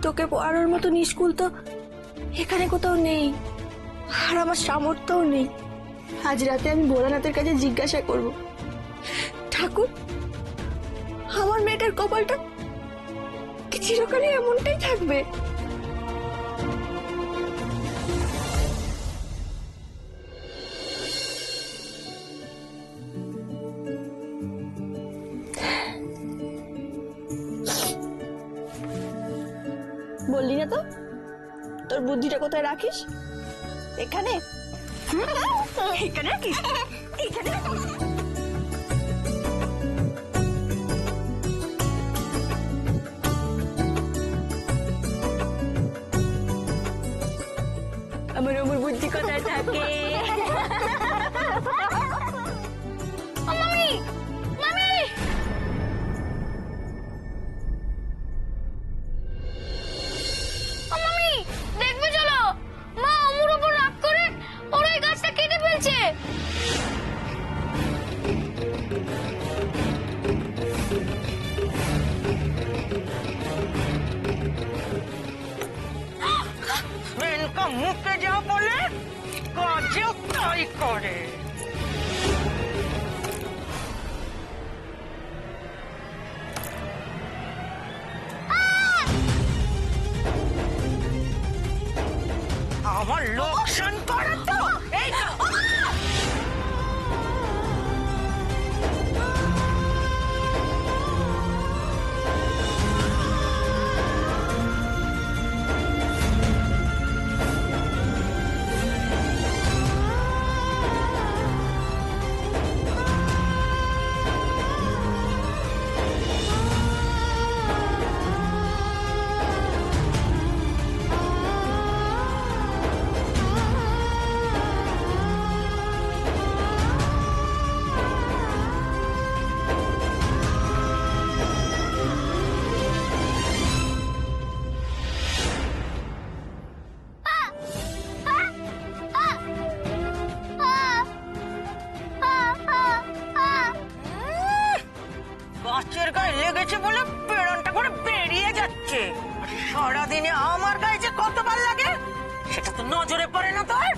তোকে পড়ানোর মতো স্কুল তো এখানে কোথাও নেই, আর আমার সামর্থ্যও নেই। আজ রাতে আমি ভোলানাথের কাছে জিজ্ঞাসা করব, ঠাকুর আমার মেয়েটার কপালটা কি চিরকালই এমনটাই থাকবে? বললি না তো তোর বুদ্ধিটা কোথায় রাখিস? এখানে এখানে রাখিস, এখানে রাখিস। আমার আমার বুদ্ধি কোথায় থাকে? মামি, মামি, মামি, দেখবে চলো, মা আমার উপর রাগ করে ওর এই গাছটা কেটে ফেলছে। মেনকা মুখে যা বলে কাজেও তাই করে। আমার লোকসান করে তো এই তো। গাছের গায়ে লেগেছে বলে পেড়নটা করে বেরিয়ে যাচ্ছে। সারাদিনে আমার গায়ে যে কতবার লাগে সেটা তো নজরে পড়ে না তোর।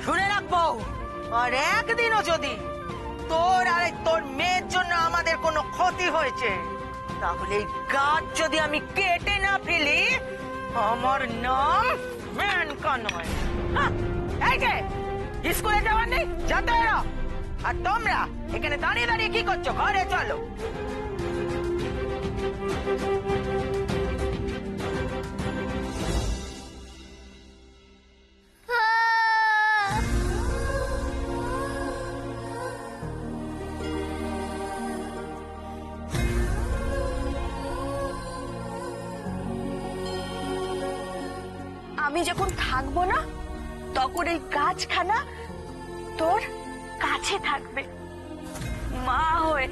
শুনে রাখবো, আর একদিনও যদি তোর আর তোর মেয়ের জন্য আমাদের কোনো ক্ষতি হয়েছে তাহলে এই গাছ যদি আমি কেটে না ফেলি আমার নাম মেনকা নয়। হ্যাঁ, এই যে স্কুলে যাওয়ার নেই, যেতে এলো। আর তোমরা এখানে দাঁড়িয়ে দাঁড়িয়ে কি করছো? ঘরে চলো। আমি যখন থাকবো না তখন এই গাছখানা তোর কাছে থাকবে মা হয়ে।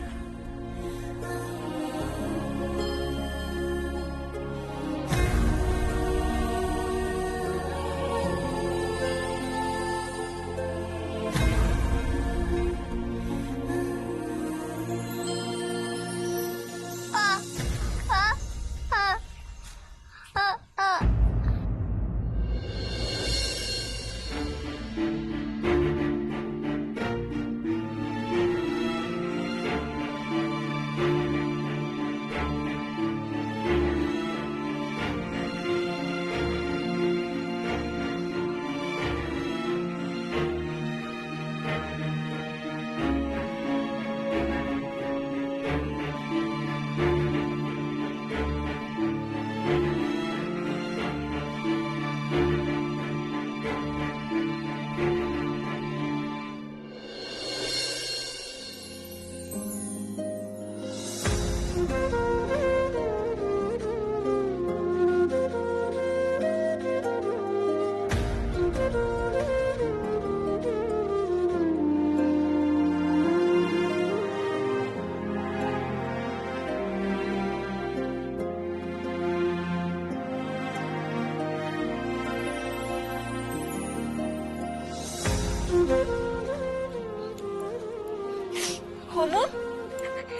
অমু,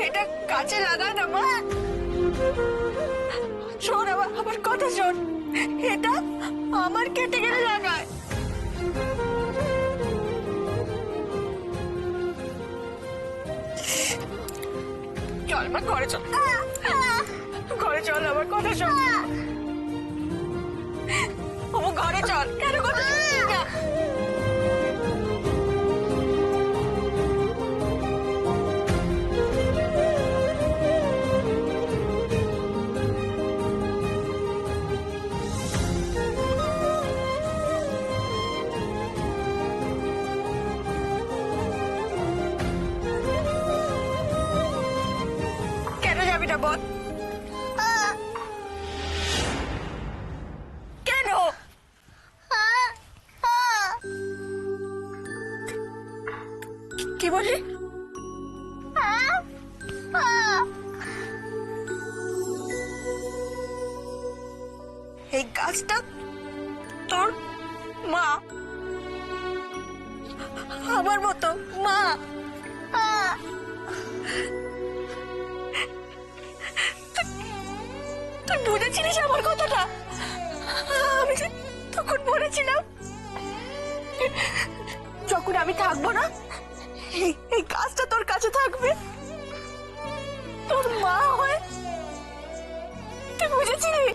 এটা কাছে লাগা না মা। শোন, আমার কথা শোন, এটা আমার কেটে গেলে লাগায়। চল মা, ঘরে চল, ঘরে চল, আমার কথা শোন। অমু, ঘরে চল। কেন কথা শুনছিস না? কেন যাবি না বল? কেন? কি বলি? এই গাছটা তোর মা, আমার মতো মা। তুই বুঝেছিলিস আমার কথাটা? আমি যে তখন বলেছিলাম, যখন আমি থাকবো না, এই গাছটা তোর কাছে থাকবে, তোর মা হয়ে। তুই বুঝেছিলি?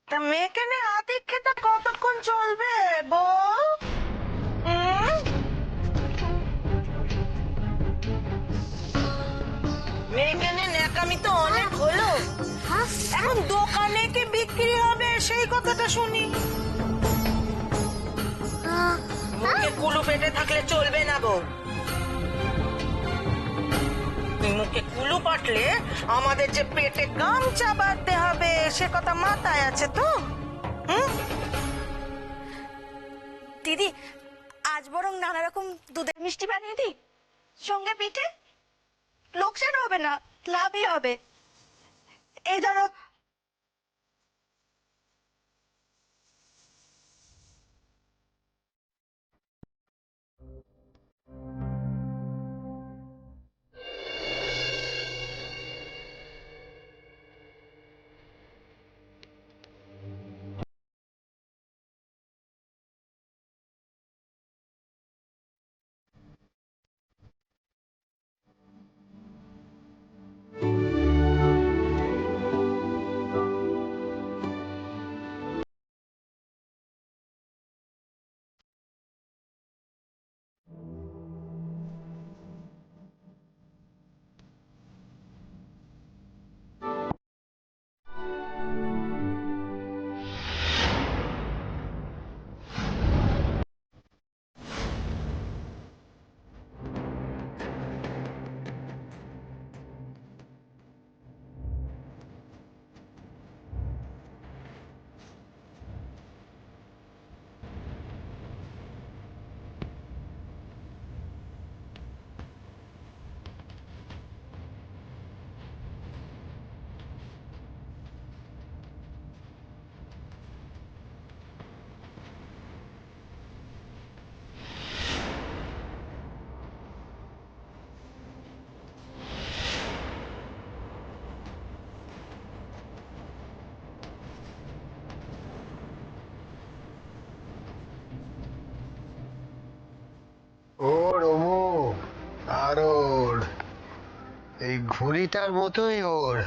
তা মেয়েকে নিয়ে আদিক্ষেতা কতক্ষণ চলবে বল? হুম? মেয়েকে নিয়ে ন্যাকামি তো অনেক হলো, এখন দোকানে কি বিক্রি হবে সেই কথাটা শুনি। মুখে কুলু পেটে থাকলে চলবে না গো। মুখে কুলু পাটলে আমাদের যে পেটে গামছা বাঁধতে হবে সে কথা মাথায় আছে তো? দিদি, আজ বরং নানা রকম দুধের মিষ্টি বানিয়ে দিই, সঙ্গে পিঠে। লোকসান হবে না, লাভই হবে। এই ধরো। ছুরিটার মতোই ওর।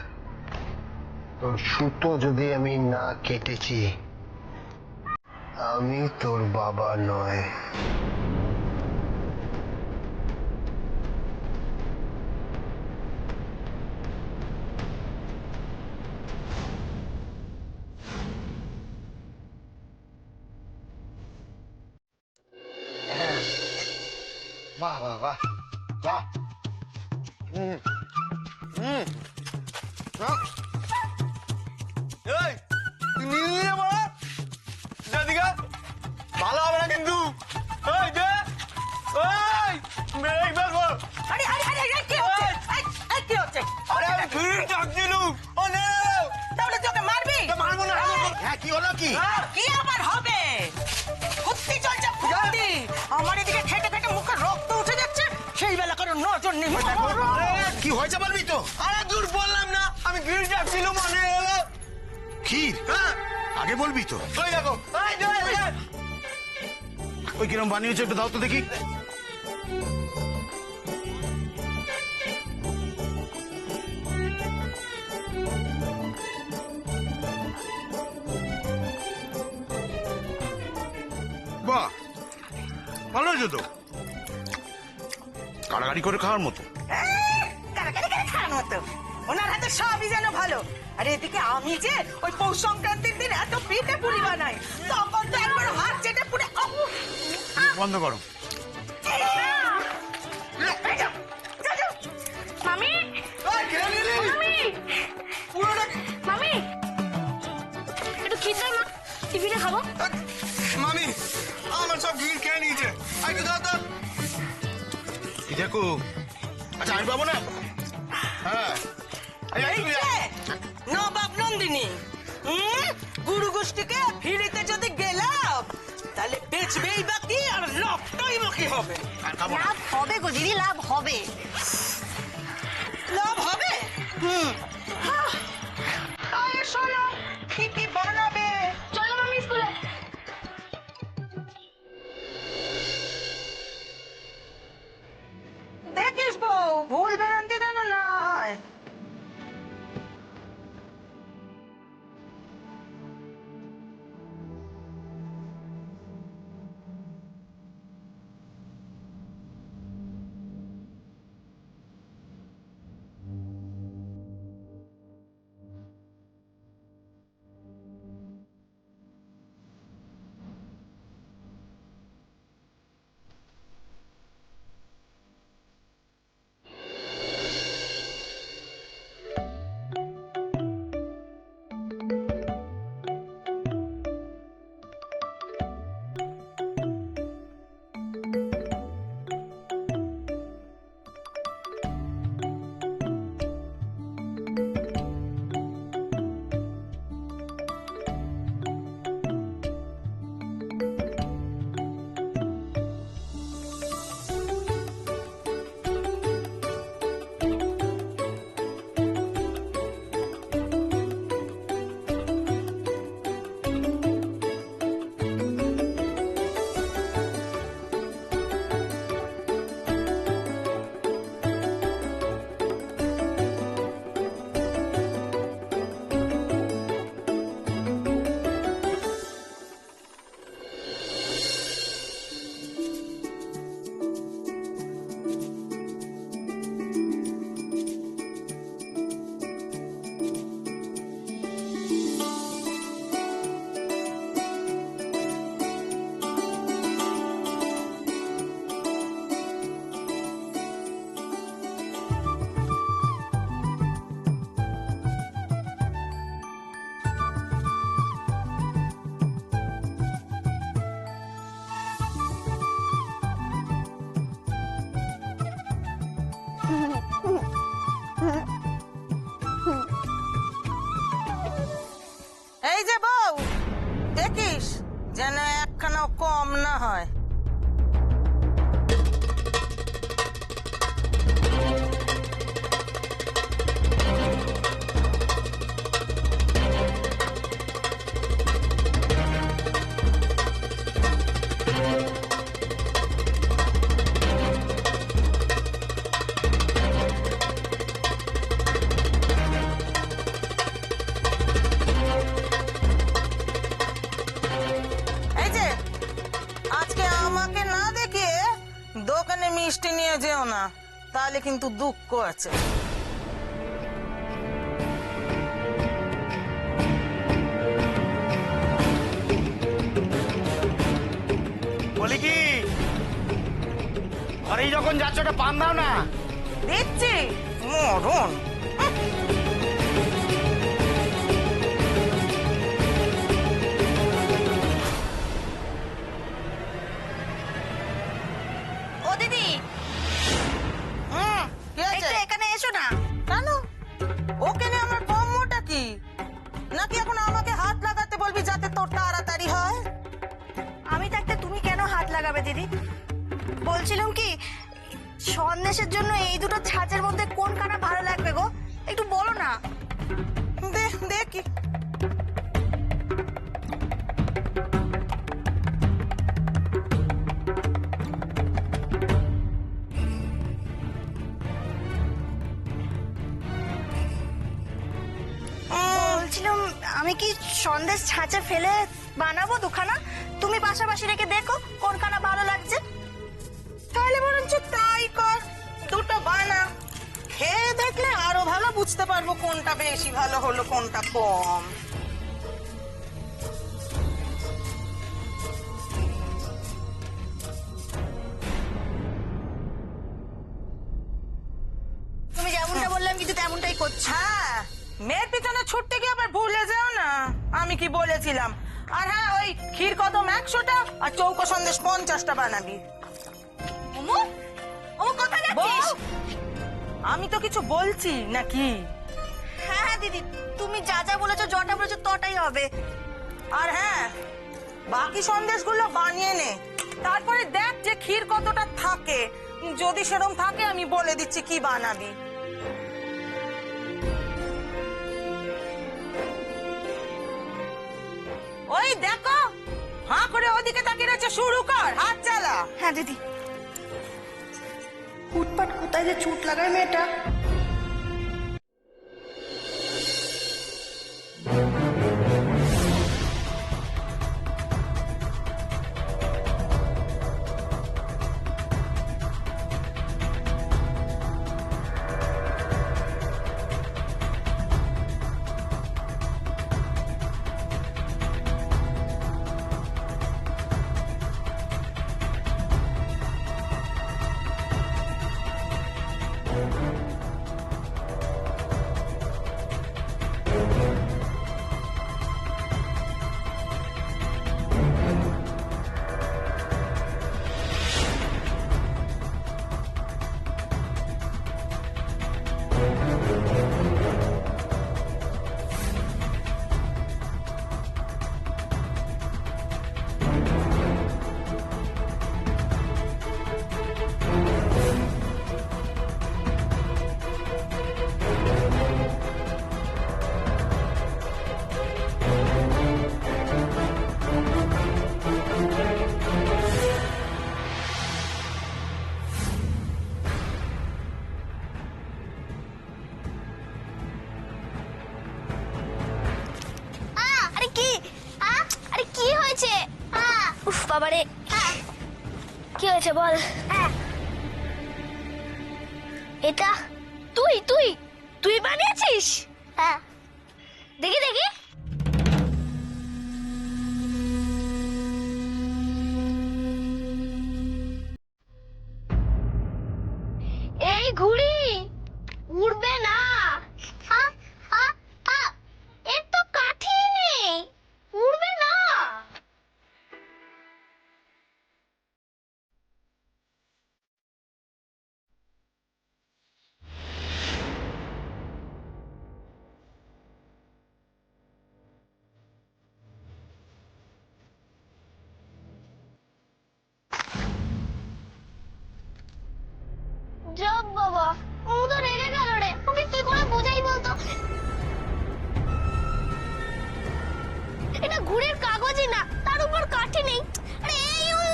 তোর সুতো যদি আমি না কেটেছি, আমি তোর বাবা নয়। বাহ বাহ বাহ বাহ। হুম হুম। এই তুই নিয়ে নিয়ে বাবা দাদিকা ভালো হবে না কিন্তু। এই দে এই দেখো আরে আরে আরে আরে, কি হচ্ছে? এই কি হচ্ছে? আরে আমি ফিরে ডাকছিলুম। ও নে তাহলে তোকে মারবি? মারবো না। হ্যাঁ কি হলো কি? কি আবার হবে? কুস্তি চলছে ফুটি। আমার এদিকে খেটে খেটে মুখে রক্ত উঠে যাচ্ছে, সেই বেলা কারো নজর নেই। কি হয়েছে বলবি তো? আরে দূর বললাম না, আমি ফিরে ডাকছিলুম মনে এলো। ক্ষীর হ্যাঁ আগে বলবি তো। ওই দেখো এই জোরে জোরে। ওই কিরম বানিয়েছে একটু দাও তো দেখি। বাহ ভালো হয়েছে তো, কাড়াকাড়ি করে খাওয়ার মতো। কারাকারি করে খাওয়ানো হতো। ওনার হাতে সবই যেন ভালো। আর এদিকে আমি যে ওই পৌষ সংক্রান্তির দিন এত পিঠে পুরি বানাই, তখন তো একবার হাত চেটে পুড়ে বন্ধ করো। মামি মামি মামি একটু খিদে মা, টিফিনে খাবো। মামি আমার সব ঘি খেয়ে নিয়েছে। আই তো দাও তো। কি দেখো, আচ্ছা আমি পাবো না। হ্যাঁ এই যে নবাব নন্দিনী, গুরু গোষ্ঠীকে ফিরিতে যদি গেলাম, তাহলে বেচবেই বাকি আর লাভটাই বাকি হবে। আর খাবো না। লাভ হবে গো দিদি, লাভ হবে। লাভ হবে? তাহলে শোনো কি কি বানাবে। চলো মামি স্কুলে। দেখিস বউ, ভুল বেরান্তি যেন না হয়। এই যে বউ, দেখিস যেন একখানাও কম না হয়। তাহলে কিন্তু দুঃখ আছে। বলি কি, ঘরেই যখন যাচ্ছ ওটা পান দাও না। দেখছি মরণ। ও দিদি, কি আছে? একটু এখানে এসো না। কেন? ওকে নিয়ে আমার কর্মটা কি? নাকি এখন আমাকে হাত লাগাতে বলবি যাতে তোর তাড়াতাড়ি হয়? আমি থাকতে তুমি কেন হাত লাগাবে দিদি? বলছিলাম কি, সন্দেশের জন্য এই দুটো ছাঁচের মধ্যে কোন কানা ভালো লাগবে গো? একটু বলো না। দেখি। বলছিলাম আমি কি সন্দেশ ছাঁচে ফেলে বানাবো দুখানা? তুমি পাশাপাশি রেখে দেখো কোন কানা ভালো লাগছে। তাহলে বরঞ্চ তাই কর, দুটো বানা। খেয়ে দেখলে আরো ভালো বুঝতে পারবো কোনটা বেশি ভালো হলো কোনটা কম। তুমি যেমনটা বললাম কিন্তু তেমনটাই করছি। হ্যাঁ, মেয়ের পিছনে ছুটতে গিয়ে আবার ভুলে যেও না আমি কি বলেছিলাম। আর হ্যাঁ, ওই ক্ষীর কদম 100টা আর চৌকো সন্দেশ 50টা বানাবি। ওমো, ও কোথায় যাচ্ছিস? বল। আমি তো কিছু বলছি নাকি? হ্যাঁ হ্যাঁ দিদি, তুমি যা যা বলেছো, জটা বলেছো তটাই হবে। আর হ্যাঁ, বাকি সন্দেশগুলো বানিয়ে নে, তারপরে দেখ যে ক্ষীর কতটা থাকে। যদি সেরকম থাকে আমি বলে দিচ্ছি কি বানাবি। ওই দেখো, হাঁ করে ওদিকে তাকিয়ে রয়েছে, শুরু কর, হাত চালা। হ্যাঁ দিদি। ফুটপাট কোথায় যে চুট লাগায় মেয়েটা। বাবারে, কি হয়েছে বল? এটা তুই তুই তুই বানিয়েছিস? হ্যাঁ, দেখি দেখি। এই ঘুড়ি উড়বে না। এর তো কাঠি নেই, উড়বে না। জব বাবা, ও তো রেগে গেল রে। ওকে কি করে বোঝাই বলতো? এটা ঘুড়ির কাগজই না, তার উপর কাঠি নেই। আরে এই ও,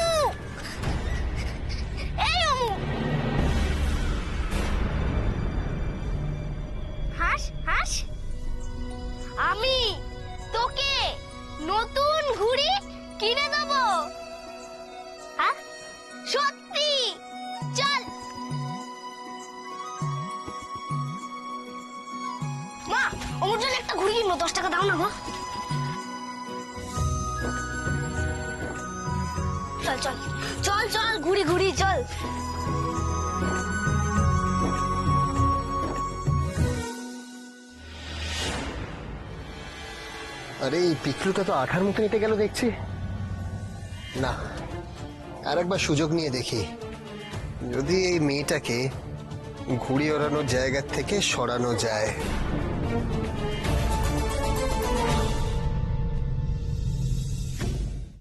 এই ও, হাস হাস, আমি তোকে নতুন ঘুড়ি কিনে দেবো। হ্যাঁ সত্যি? চল। জন্য একটা ঘুড়ি কিনবো, 10 টাকা দাও না গো। চল চল চল চল, ঘুড়ি ঘুড়ি চল। আরে এই পিকলুটা তো আঠার মতো এঁটে গেল দেখছি। না, আর একবার সুযোগ নিয়ে দেখি যদি এই মেয়েটাকে ঘুড়ি ওড়ানোর জায়গার থেকে সরানো যায়।